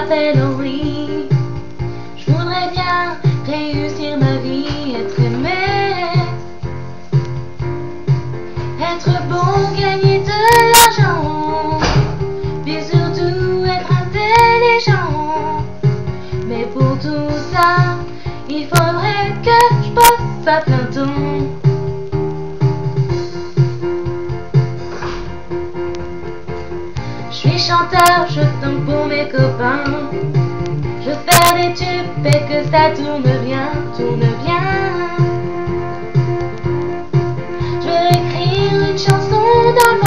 m'appelle Henri. Je voudrais bien réussir ma vie, être aimé, être bon, gagner de l'argent, puis surtout être intelligent. Mais pour tout ça, il faudrait que je bosse à plein temps. Je suis chanteur, je tombe pour mes copains. Je veux faire des tubes et que ça tourne bien, tourne bien. Je veux écrire une chanson dans le